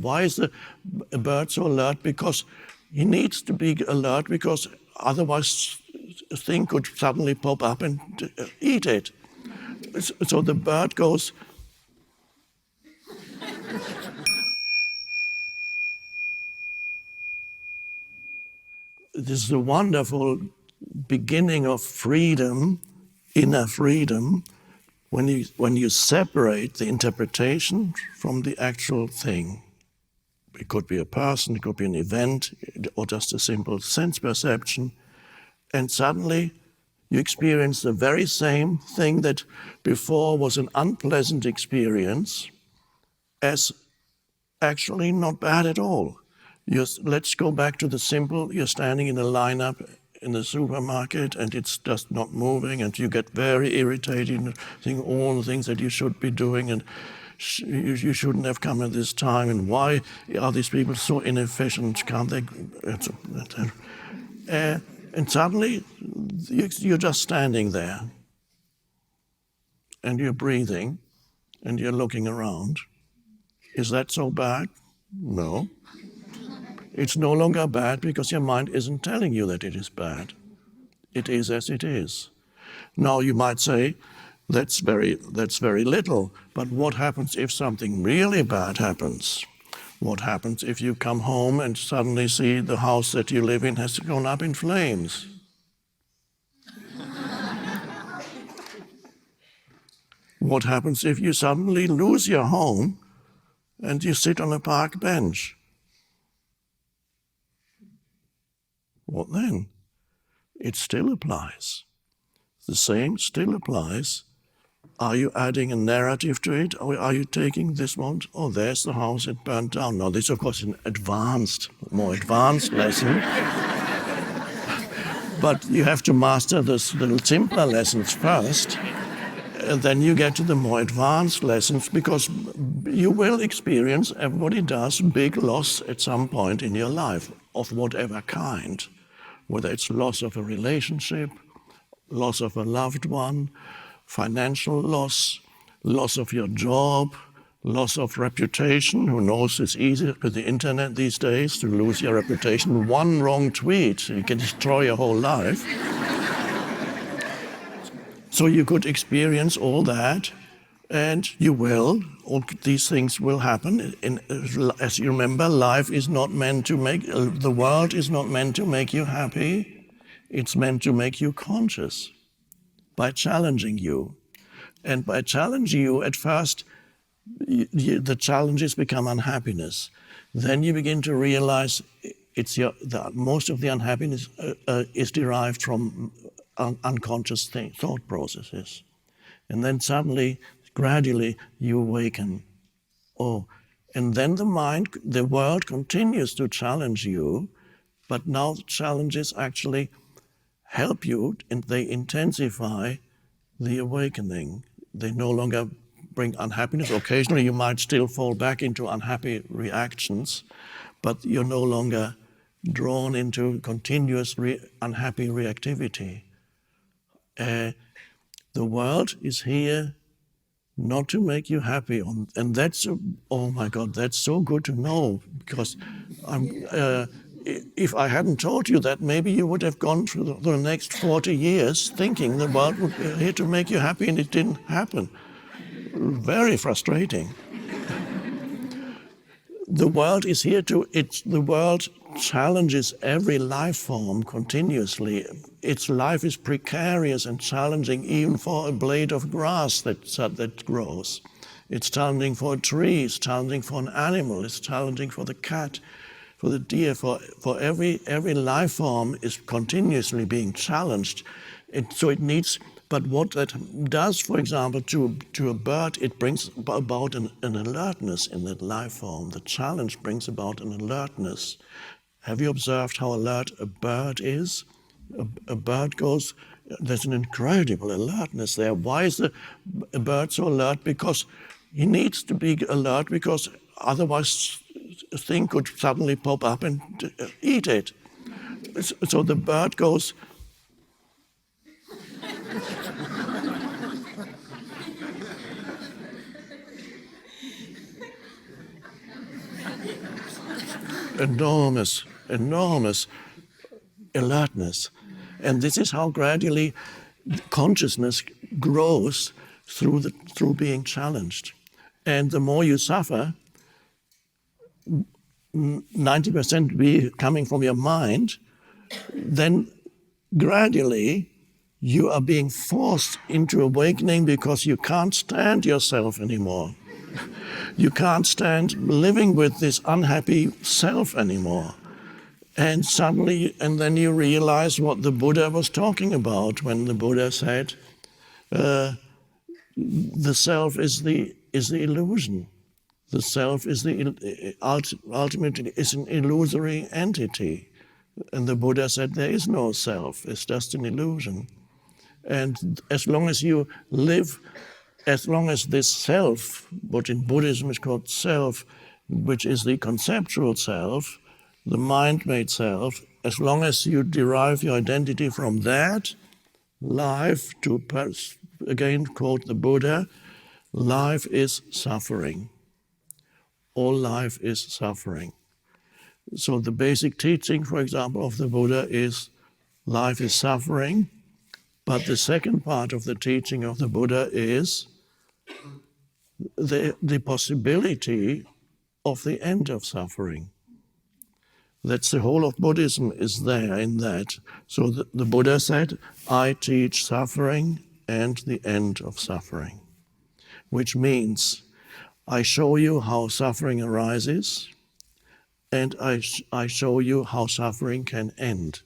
Why is the bird so alert? Because he needs to be alert, because otherwise a thing could suddenly pop up and eat it. So the bird goes, this is a wonderful beginning of freedom, inner freedom, when you separate the interpretation from the actual thing. It could be a person, it could be an event, or just a simple sense perception. And suddenly you experience the very same thing that before was an unpleasant experience as actually not bad at all. Let's go back to the simple. You're standing in a lineup in the supermarket and it's just not moving, and you get very irritated and think all the things that you should be doing, and you shouldn't have come at this time, and why are these people so inefficient? Can't they? And suddenly you're just standing there and you're breathing and you're looking around. Is that so bad? No. It's no longer bad because your mind isn't telling you that it is bad. It is as it is. Now you might say, that's very little, but what happens if something really bad happens? What happens if you come home and suddenly see the house that you live in has gone up in flames? What happens if you suddenly lose your home and you sit on a park bench? What then? It still applies. The same still applies. Are you adding a narrative to it, or are you taking this one? Oh, there's the house, it burned down. Now, this, of course, is an more advanced lesson. But you have to master the little simpler lessons first, and then you get to the more advanced lessons, because you will experience, everybody does, big loss at some point in your life, of whatever kind. Whether it's loss of a relationship, loss of a loved one, financial loss, loss of your job, loss of reputation. Who knows, it's easy with the internet these days to lose your reputation. One wrong tweet, you can destroy your whole life. So you could experience all that, and you will. All these things will happen. As you remember, life is not meant to make, the world is not meant to make you happy. It's meant to make you conscious by challenging you. And by challenging you, at first, the challenges become unhappiness. Then you begin to realize most of the unhappiness is derived from unconscious thought processes. And then suddenly, gradually, you awaken. Oh, and then the world continues to challenge you, but now the challenges actually help you, and they intensify the awakening. They no longer bring unhappiness. Occasionally you might still fall back into unhappy reactions, but you're no longer drawn into continuous unhappy reactivity. The world is here not to make you happy, and that's, oh my God, that's so good to know, because if I hadn't told you that, maybe you would have gone through the next 40 years thinking the world would be here to make you happy, and it didn't happen. Very frustrating. The world is here the world challenges every life form continuously. Its life is precarious and challenging even for a blade of grass that grows. It's challenging for a tree, it's challenging for an animal, it's challenging for the cat, for the deer, for every life form is continuously being challenged. So it needs, but what that does, for example, to a bird, it brings about an alertness in that life form. The challenge brings about an alertness. Have you observed how alert a bird is? A bird goes, there's an incredible alertness there. Why is a bird so alert? Because he needs to be alert, because otherwise a thing could suddenly pop up and eat it. So the bird goes, enormous, enormous alertness. And this is how gradually consciousness grows through being challenged. And the more you suffer, 90% be coming from your mind, then gradually you are being forced into awakening because you can't stand yourself anymore. You can't stand living with this unhappy self anymore. And suddenly, and then you realize what the Buddha was talking about when the Buddha said, the self is the illusion. The self is ultimately is an illusory entity. And the Buddha said there is no self, it's just an illusion. And as long as you live, as long as this self, what in Buddhism is called self, which is the conceptual self, the mind-made self, as long as you derive your identity from that, life, to again quote the Buddha, life is suffering. All life is suffering. So the basic teaching, for example, of the Buddha is life is suffering, but the second part of the teaching of the Buddha is the possibility of the end of suffering. That's the whole of Buddhism is there in that. So the Buddha said, I teach suffering and the end of suffering, which means I show you how suffering arises and I show you how suffering can end.